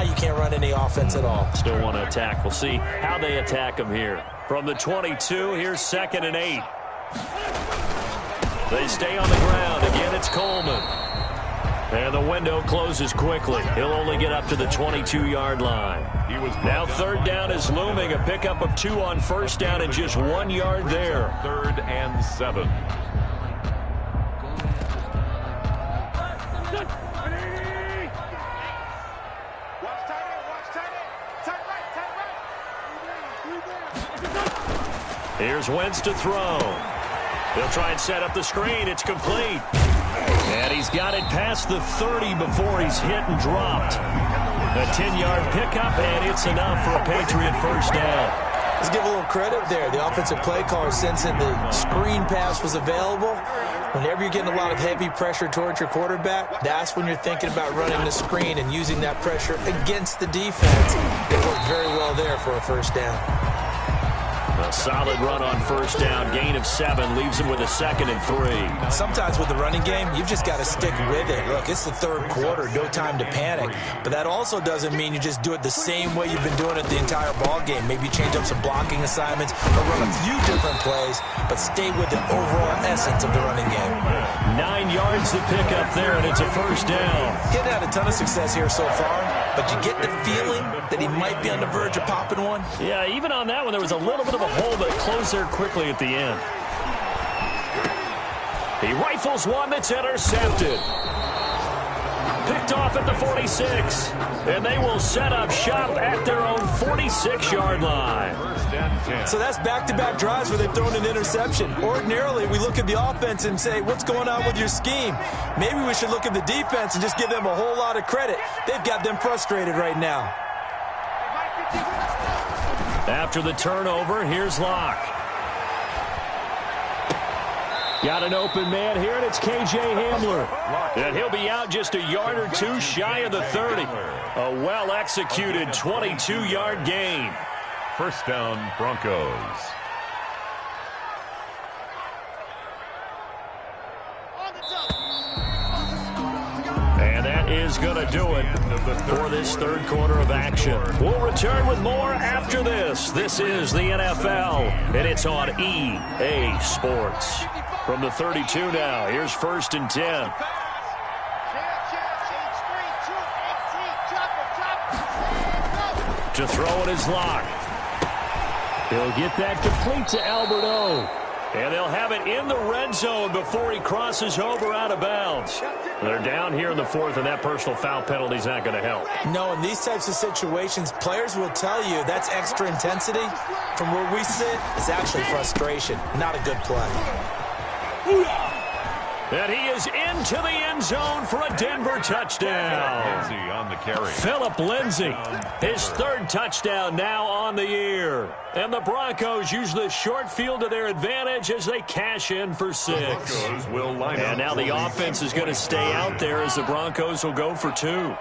now you can't run any offense at all. Still want to attack. We'll see how they attack him here. From the 22, here's 2nd and 8. They stay on the ground. Again, it's Coleman. And the window closes quickly. He'll only get up to the 22-yard line. Now 3rd down is looming. A pickup of 2 on 1st down and just 1 yard there. 3rd and 7. Here's Wentz to throw. He'll try and set up the screen. It's complete. And he's got it past the 30 before he's hit and dropped. A 10-yard pickup, and it's enough for a Patriot 1st down. Let's give a little credit there. The offensive play caller sensing the screen pass was available. Whenever you're getting a lot of heavy pressure towards your quarterback, that's when you're thinking about running the screen and using that pressure against the defense. It worked very well there for a 1st down. A solid run on 1st down. Gain of 7 leaves him with a 2nd and 3. Sometimes with the running game, you've just got to stick with it. Look, it's the 3rd quarter, no time to panic. But that also doesn't mean you just do it the same way you've been doing it the entire ball game. Maybe change up some blocking assignments or run a few different plays, but stay with the overall essence of the running game. 9 yards to pick up there, and it's a 1st down. Getting had a ton of success here so far, but you get the feeling that he might be on the verge of popping one. Yeah, even on that one, there was a little bit of a hole, but it closed there quickly at the end. He rifles one that's intercepted. Picked off at the 46. And they will set up shop at their own 46-yard line. So that's back-to-back drives where they've thrown an interception. Ordinarily, we look at the offense and say, what's going on with your scheme? Maybe we should look at the defense and just give them a whole lot of credit. They've got them frustrated right now. After the turnover, here's Locke. Got an open man here, and it's K.J. Hamler. And he'll be out just a yard or 2 shy of the 30. A well-executed 22-yard gain. 1st down, Broncos. And that is going to do it for this 3rd quarter of action. We'll return with more after this. This is the NFL, and it's on EA Sports. From the 32 now, here's 1st and 10. To throw it is Locke. He'll get that complete to Alberto. And they'll have it in the red zone before he crosses over out of bounds. They're down here in the 4th, and that personal foul penalty is not going to help. No, in these types of situations, players will tell you that's extra intensity. From where we sit, it's actually frustration, not a good play. And he is into the end zone for a Denver touchdown. Lindsey on the carry. Phillip Lindsay, his 3rd touchdown now on the year. And the Broncos use the short field to their advantage as they cash in for 6. And now the offense is going to stay out there as the Broncos will go for 2.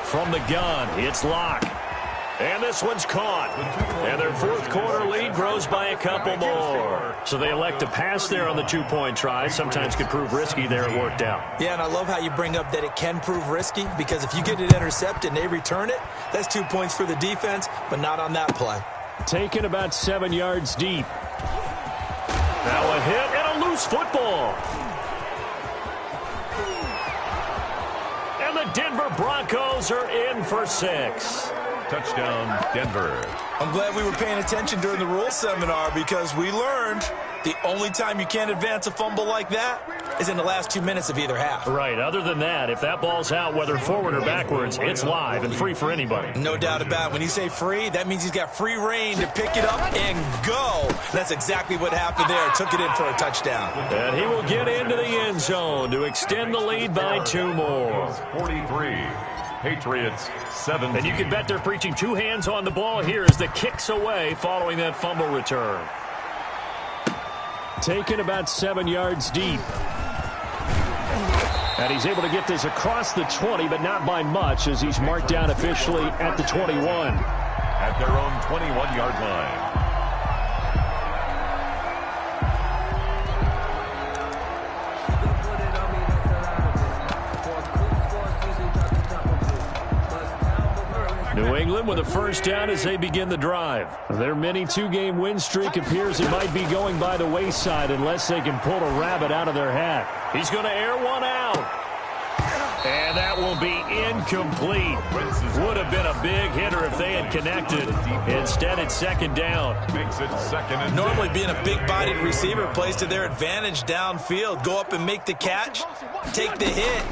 From the gun, it's Locke. And this one's caught. And their 4th quarter lead grows by a couple more. So they elect to pass there on the 2-point try. Sometimes could prove risky there. It worked out. Yeah, and I love how you bring up that it can prove risky, because if you get it intercepted and they return it, that's 2 points for the defense, but not on that play. Taken about 7 yards deep. Now a hit and a loose football. And the Denver Broncos are in for 6. Touchdown, Denver. I'm glad we were paying attention during the rules seminar, because we learned the only time you can't advance a fumble like that is in the last 2 minutes of either half. Right. Other than that, if that ball's out, whether forward or backwards, it's live and free for anybody. No doubt about it. When you say free, that means he's got free reign to pick it up and go. That's exactly what happened there. Took it in for a touchdown. And he will get into the end zone to extend the lead by 2 more. 43. Patriots 7. And you can bet they're preaching 2 hands on the ball here as the kicks away following that fumble return. Taken about 7 yards deep. And he's able to get this across the 20, but not by much, as he's marked down officially at the 21. At their own 21-yard line. New England with a first down as they begin the drive. Their mini two-game win streak appears it might be going by the wayside unless they can pull a rabbit out of their hat. He's going to air one out. And that will be incomplete. Would have been a big hitter if they had connected. Instead, it's second down. Makes it second and Normally being a big-bodied receiver plays to their advantage downfield. Go up and make the catch, take the hit,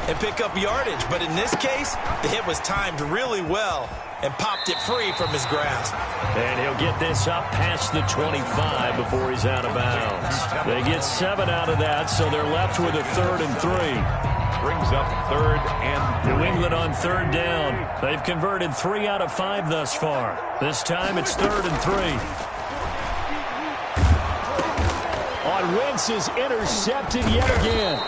and pick up yardage. But in this case, the hit was timed really well and popped it free from his grasp. And he'll get this up past the 25 before he's out of bounds. They get 7 out of that, so they're left with a 3rd and 3. brings up 3rd and 3. New England on 3rd down. They've converted 3 out of 5 thus far. This time it's 3rd and 3. On Wentz is intercepted yet again.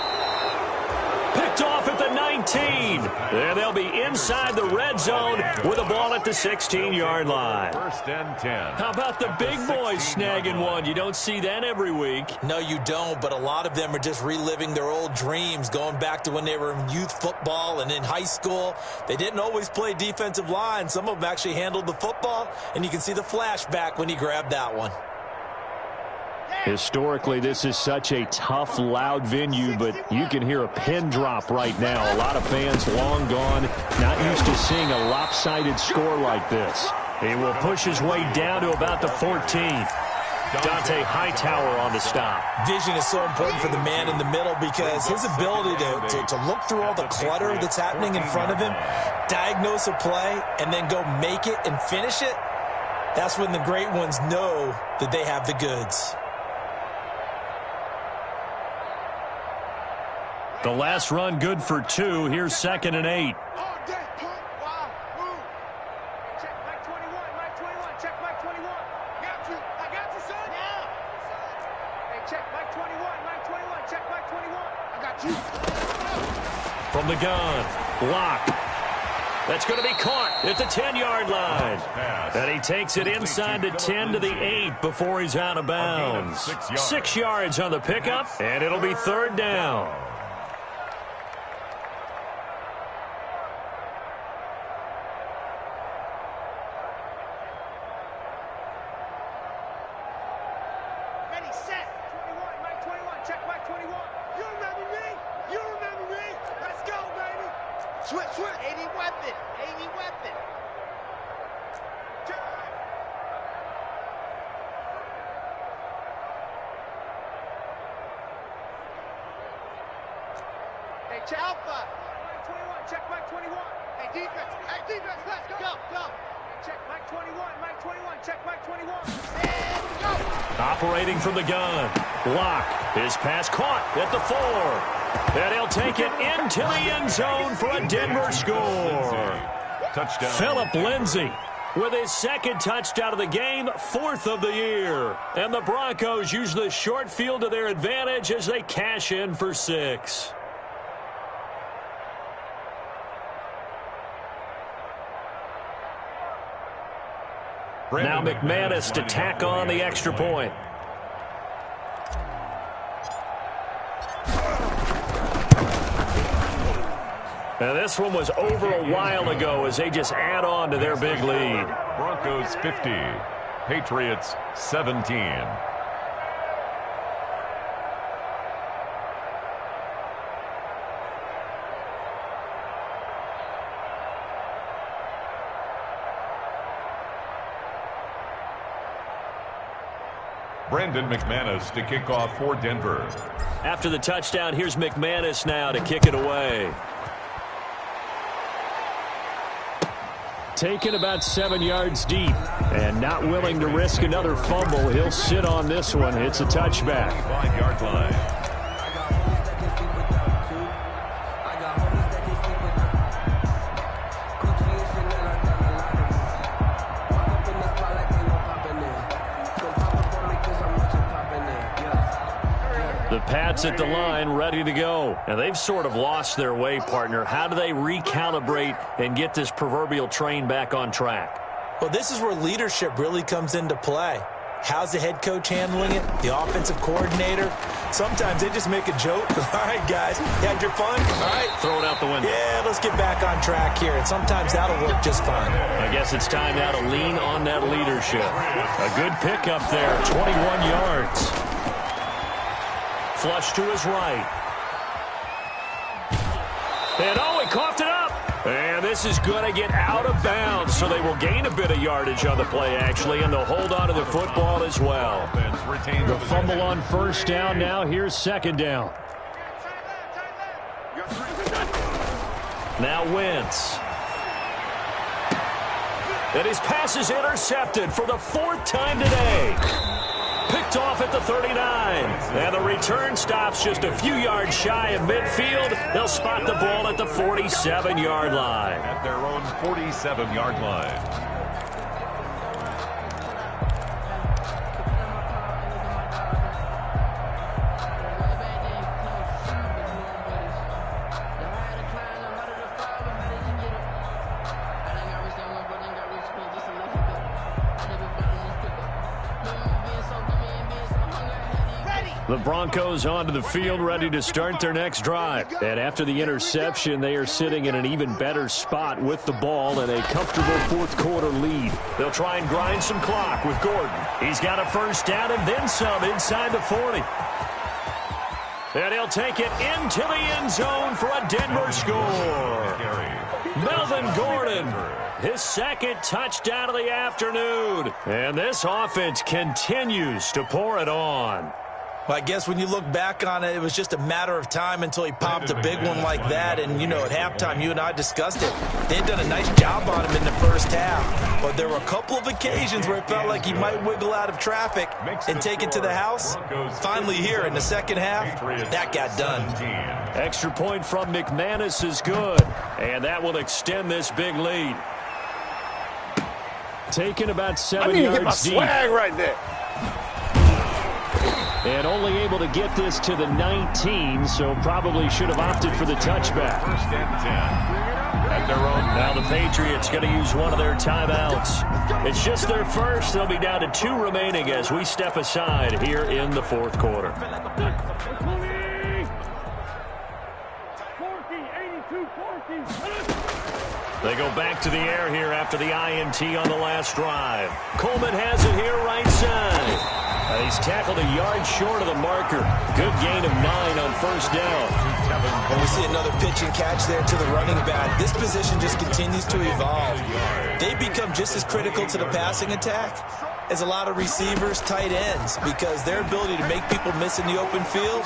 Picked off at the 19. And they'll be inside the red zone with the ball at the 16-yard line. 1st and 10. How about the big boys snagging one? You don't see that every week. No, you don't, but a lot of them are just reliving their old dreams, going back to when they were in youth football and in high school. They didn't always play defensive line. Some of them actually handled the football, and you can see the flashback when he grabbed that one. Historically, this is such a tough, loud venue, but you can hear a pin drop right now. A lot of fans long gone, not used to seeing a lopsided score like this. He will push his way down to about the 14. Dante Hightower on the stop. Vision is so important for the man in the middle because his ability to look through all the clutter that's happening in front of him, diagnose a play, and then go make it and finish it, that's when the great ones know that they have the goods. The last run good for 2. Here's 2nd and 8. From the gun, block. That's going to be caught at the 10-yard line. And he takes it inside the 10 to the 8 before he's out of bounds. 6 yards on the pickup, and it'll be 3rd down. Alpha. 21, check Mike 21. Hey, defense. Hey, defense, let's go. Go. Check Mike 21, Mike 21, check Mike 21. And go. Operating from the gun. Block. His pass caught at the 4. And he'll take it into the end zone for a Denver score. Touchdown. Phillip Lindsay with his 2nd touchdown of the game, 4th of the year. And the Broncos use the short field to their advantage as they cash in for 6. Now McManus to tack on the extra point. And this one was over a while ago as they just add on to their big lead. Broncos 50, Patriots 17. Brandon McManus to kick off for Denver. After the touchdown, here's McManus now to kick it away. Taken about 7 yards deep and not willing to risk another fumble. He'll sit on this one. It's a touchback. 5-yard line. The Pats sets at the line, ready to go. And they've sort of lost their way, partner. How do they recalibrate and get this proverbial train back on track? Well, this is where leadership really comes into play. How's the head coach handling it? The offensive coordinator? Sometimes they just make a joke. All right, guys, you had your fun? All right. Throw it out the window. Yeah, let's get back on track here. And sometimes that'll work just fine. I guess it's time now to lean on that leadership. A good pickup there, 21 yards. Flush to his right. And he coughed it up. And this is going to get out of bounds, so they will gain a bit of yardage on the play, actually, and they'll hold on to the football as well. The fumble on first down now. Here's second down. Now Wentz. And his pass is intercepted for the fourth time today. Picked off at the 39. And the return stops just a few yards shy of midfield. They'll spot the ball at the 47-yard line. At their own 47-yard line. The Broncos onto the field, ready to start their next drive. And after the interception, they are sitting in an even better spot with the ball and a comfortable fourth-quarter lead. They'll try and grind some clock with Gordon. He's got a first down and then some inside the 40. And he'll take it into the end zone for a Denver score. Melvin Gordon, his second touchdown of the afternoon. And this offense continues to pour it on. Well, I guess when you look back on it, it was just a matter of time until he popped a big one like that. And, you know, at halftime, you and I discussed it. They'd done a nice job on him in the first half. But there were a couple of occasions where it felt like he might wiggle out of traffic and take it to the house. Finally here in the second half, that got done. Extra point from McManus is good. And that will extend this big lead. Taking about 7 yards deep. I need to get my swag right there. And only able to get this to the 19, so probably should have opted for the touchback. First and 10. At their own. Now the Patriots going to use one of their timeouts. It's just their first. They'll be down to 2 remaining as we step aside here in the fourth quarter. They go back to the air here after the INT on the last drive. Coleman has it here right side. He's tackled a yard short of the marker. Good gain of 9 on first down. And we see another pitch and catch there to the running back. This position just continues to evolve. They become just as critical to the passing attack as a lot of receivers, tight ends, because their ability to make people miss in the open field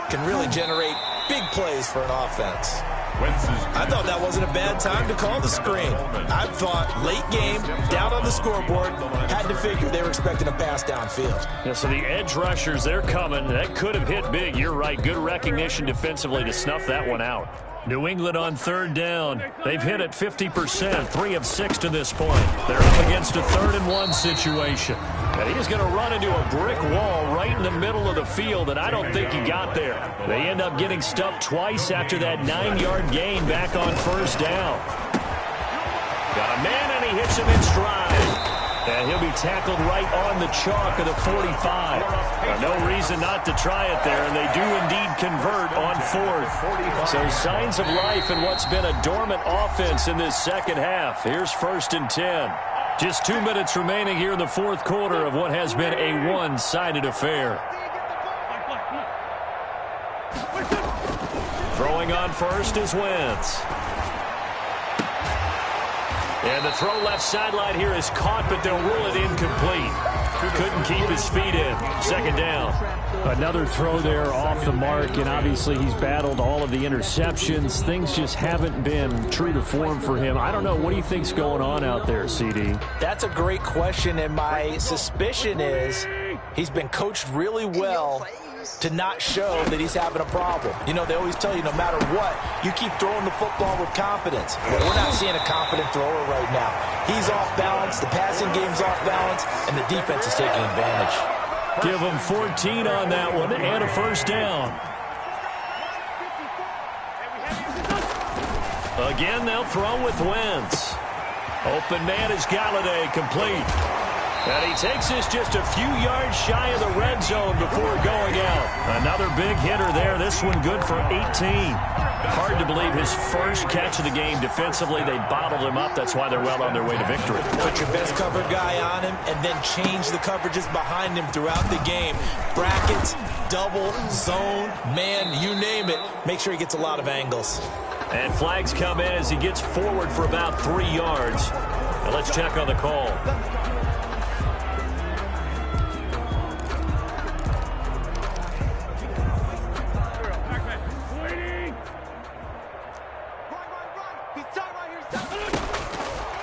can really generate big plays for an offense. I thought that wasn't a bad time to call the screen. I thought late game, down on the scoreboard, had to figure they were expecting a pass downfield. Yeah, so the edge rushers, they're coming. That could have hit big. You're right. Good recognition defensively to snuff that one out. New England on third down. They've hit it 50%, 3 of 6 to this point. They're up against a 3rd and 1 situation. And he's going to run into a brick wall right in the middle of the field, and I don't think he got there. They end up getting stuffed twice after that 9-yard gain back on first down. Got a man, and he hits him in stride. And he'll be tackled right on the chalk of the 45. No reason not to try it there, and they do indeed convert on 4th. So signs of life in what's been a dormant offense in this second half. Here's 1st and 10. Just 2 minutes remaining here in the fourth quarter of what has been a one-sided affair. Throwing on first is Wentz. And the throw left sideline here is caught, but they'll rule it incomplete. Couldn't keep his feet in. Second down. Another throw there off the mark, and obviously he's battled all of the interceptions. Things just haven't been true to form for him. I don't know. What do you think's going on out there, CD? That's a great question, and my suspicion is he's been coached really well to not show that he's having a problem. You know, they always tell you no matter what, you keep throwing the football with confidence. But we're not seeing a confident thrower right now. He's off balance, the passing game's off balance, and the defense is taking advantage. Give him 14 on that one and a first down. Again, they'll throw with Wentz. Open man is Galladay, complete. And he takes this just a few yards shy of the red zone before going out. Another big hitter there. This one good for 18. Hard to believe his first catch of the game defensively. They bottled him up. That's why they're well on their way to victory. Put your best cover guy on him and then change the coverages behind him throughout the game. Brackets, double, zone, man, you name it. Make sure he gets a lot of angles. And flags come in as he gets forward for about 3 yards. Now let's check on the call.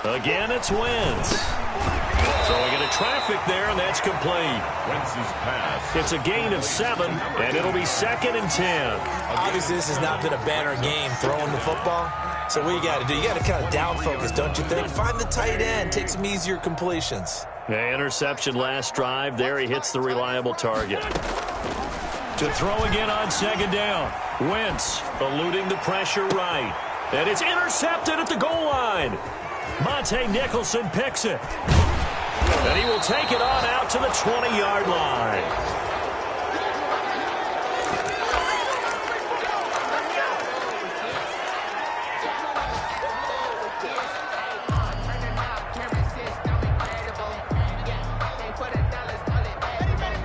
Again, it's Wentz. Throwing into traffic there, and that's complete. Wentz's pass. It's a gain of 7, and it'll be 2nd and 10. Obviously, this has not been a banner game throwing the football. So what you got to do, you got to kind of down focus, don't you think? Find the tight end, take some easier completions. The interception last drive. There he hits the reliable target. To throw again on 2nd down. Wentz eluding the pressure right. And it's intercepted at the goal line. Monte Nicholson picks it. And he will take it on out to the 20-yard line.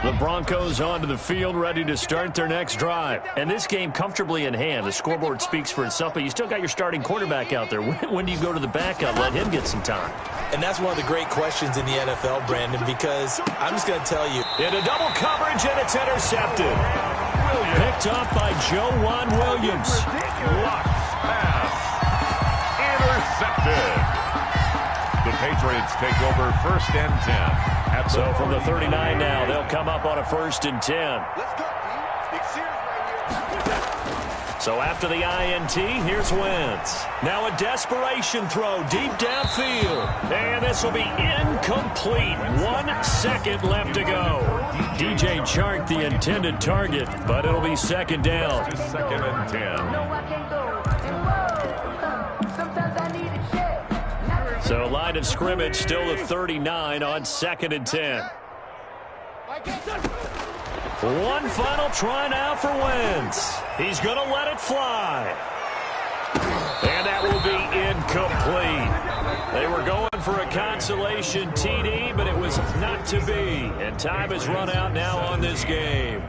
The Broncos onto the field, ready to start their next drive. And this game comfortably in hand. The scoreboard speaks for itself, but you still got your starting quarterback out there. When do you go to the backup? Let him get some time. And that's one of the great questions in the NFL, Brandon, because I'm just going to tell you. Into double coverage, and it's intercepted. Picked up by Juan Williams. Ridiculous pass. Intercepted. The Patriots take over 1st and 10. So from the 39 now, they'll come up on a 1st and 10. Let's go, D. Big series right here. So after the INT, here's Wentz. Now a desperation throw deep downfield. And this will be incomplete. 1 second left to go. DJ Chark, the intended target, but it'll be 2nd down. 2nd and 10. So line of scrimmage still the 39 on 2nd and 10. One final try now for Wentz. He's going to let it fly. And that will be incomplete. They were going for a consolation TD, but it was not to be. And time has run out now on this game.